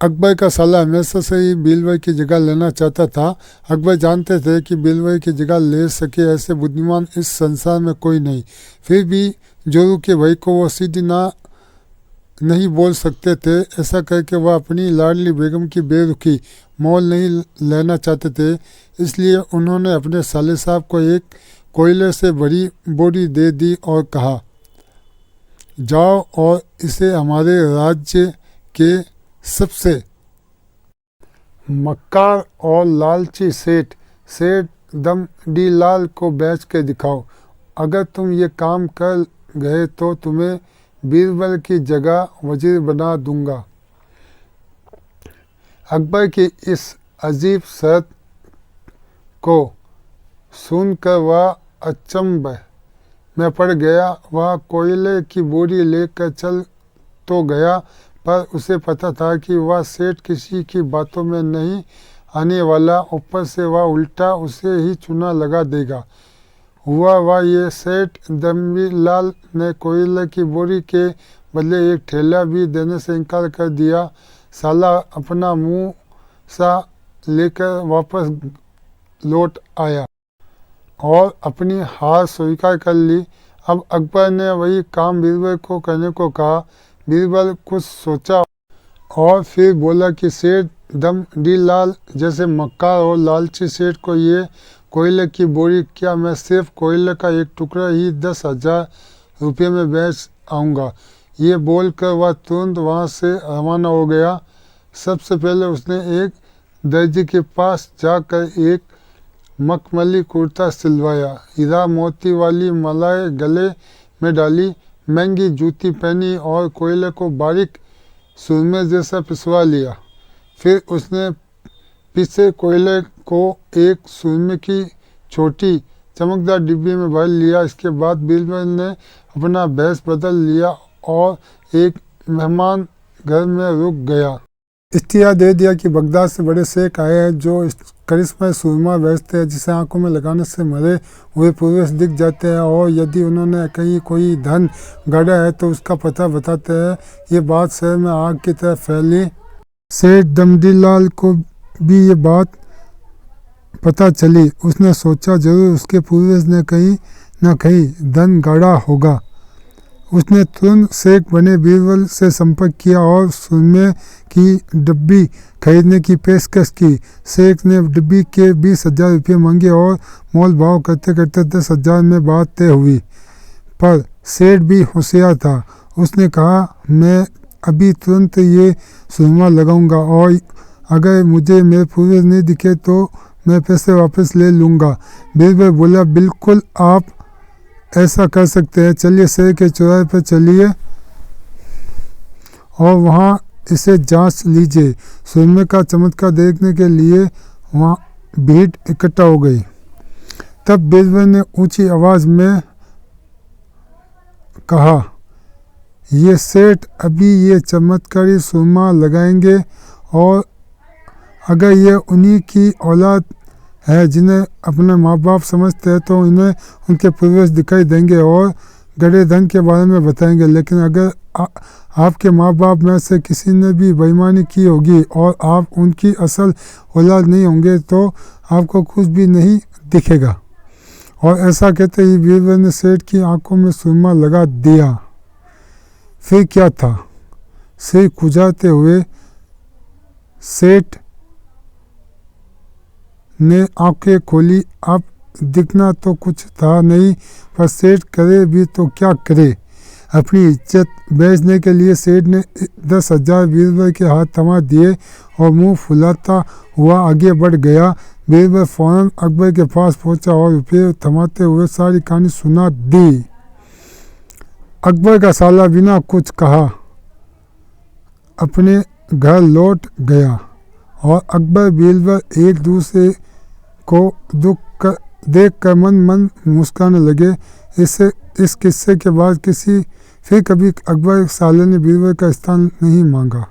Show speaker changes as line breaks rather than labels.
अकबर का साला हमेशा से ही बीरबल की जगह लेना चाहता था। अकबर जानते थे कि बीरबल की जगह ले सके ऐसे बुद्धिमान इस संसार में कोई नहीं। फिर भी जोरू के भाई को वो सीधी ना नहीं बोल सकते थे। ऐसा करके वह अपनी लाडली बेगम की बेरुखी मोल नहीं लेना चाहते थे। इसलिए उन्होंने अपने साले साहब को एक कोयले से भरी बोरी दे दी और कहा, जाओ और इसे हमारे राज्य के सबसे मक्कार और लालची सेठ दमडीलाल को बेच के दिखाओ। अगर तुम ये काम कर गए तो तुम्हें बीरबल की जगह वजीर बना दूंगा। अकबर की इस अजीब शर्त को सुनकर वह अचंभ में पड़ गया। वह कोयले की बोरी लेकर चल तो गया, पर उसे पता था कि वह सेठ किसी की बातों में नहीं आने वाला। ऊपर से वह उल्टा उसे ही चूना लगा देगा। हुआ वह ये, सेठ दमडीलाल ने कोयले की बोरी के बदले एक ठेला भी देने से इनकार कर दिया। साला अपना मुंह सा लेकर वापस लौट आया और अपनी हार स्वीकार कर ली। अब अकबर ने वही काम बीरबल को करने को कहा। बीरबल कुछ सोचा और फिर बोला कि सेठ दमडीलाल जैसे मक्कार और लालची सेठ को ये कोयले की बोरी क्या, मैं सिर्फ कोयले का एक टुकड़ा ही 10,000 रुपये में बेच आऊँगा। ये बोलकर वह तुरंत वहाँ से रवाना हो गया। सबसे पहले उसने एक दर्जी के पास जाकर एक मखमली कुर्ता सिलवाया, हीरा मोती वाली मलाई गले में डाली, महंगी जूती पहनी और कोयले को बारीक सुरमे जैसा पिसवा लिया। फिर उसने पिसे कोयले को एक सुरमे की छोटी चमकदार डिब्बी में भर लिया। इसके बाद बीरबल ने अपना भेष बदल लिया और एक मेहमान घर में रुक गया। इख्तियार दे दिया कि बगदाद से बड़े शेख आए हैं जो करिश्मा सुरमा बेचते हैं, जिसे आंखों में लगाने से मरे हुए पूर्वज दिख जाते हैं, और यदि उन्होंने कहीं कोई धन गाड़ा है तो उसका पता बताते हैं। ये बात शहर में आग की तरह फैली। सेठ दमडीलाल को भी ये बात पता चली। उसने सोचा जरूर उसके पूर्वज ने कहीं न कहीं धन गाड़ा होगा। उसने तुरंत शेख बने बीरबल से संपर्क किया और सुरमे की डिब्बी खरीदने की पेशकश की। शेख ने डिब्बी के 20,000 रुपये मांगे और मोल भाव करते करते 10,000 में बात तय हुई। पर सेठ भी होशियार था। उसने कहा, मैं अभी तुरंत ये सुरमा लगाऊंगा और अगर मुझे मेरे पूर्वज नहीं दिखे तो मैं पैसे वापस ले लूँगा। बीरबल बोला, बिल्कुल आप ऐसा कर सकते हैं। चलिए शहर के चौराहे पर चलिए और वहाँ इसे जांच लीजिए। सुरमे का चमत्कार देखने के लिए वहाँ भीड़ इकट्ठा हो गई। तब बीरबल ने ऊंची आवाज़ में कहा, ये सेठ अभी ये चमत्कारी सुरमा लगाएंगे और अगर ये उन्हीं की औलाद है जिन्हें अपने माँ बाप समझते हैं तो इन्हें उनके पूर्वज दिखाई देंगे और गड़े धन के बारे में बताएंगे। लेकिन अगर आपके माँ बाप में से किसी ने भी बेईमानी की होगी और आप उनकी असल औलाद नहीं होंगे तो आपको कुछ भी नहीं दिखेगा। और ऐसा कहते ही बीरबल ने सेठ की आंखों में सुरमा लगा दिया। फिर क्या था, सिर खुजाते हुए सेठ ने आंखें खोली। अब दिखना तो कुछ था नहीं, पर सेठ करे भी तो क्या करे। अपनी इज्जत बेचने के लिए सेठ ने 10,000 बीरबल के हाथ थमा दिए और मुंह फुलाता हुआ आगे बढ़ गया। बीरबल फौरन अकबर के पास पहुंचा और रुपये थमाते हुए सारी कहानी सुना दी। अकबर का साला बिना कुछ कहा अपने घर लौट गया और अकबर बीरबल एक दूसरे को दुख देख कर मन मुस्कुराने लगे। इस किस्से के बाद फिर कभी अकबर साले ने बीरबल का स्थान नहीं मांगा।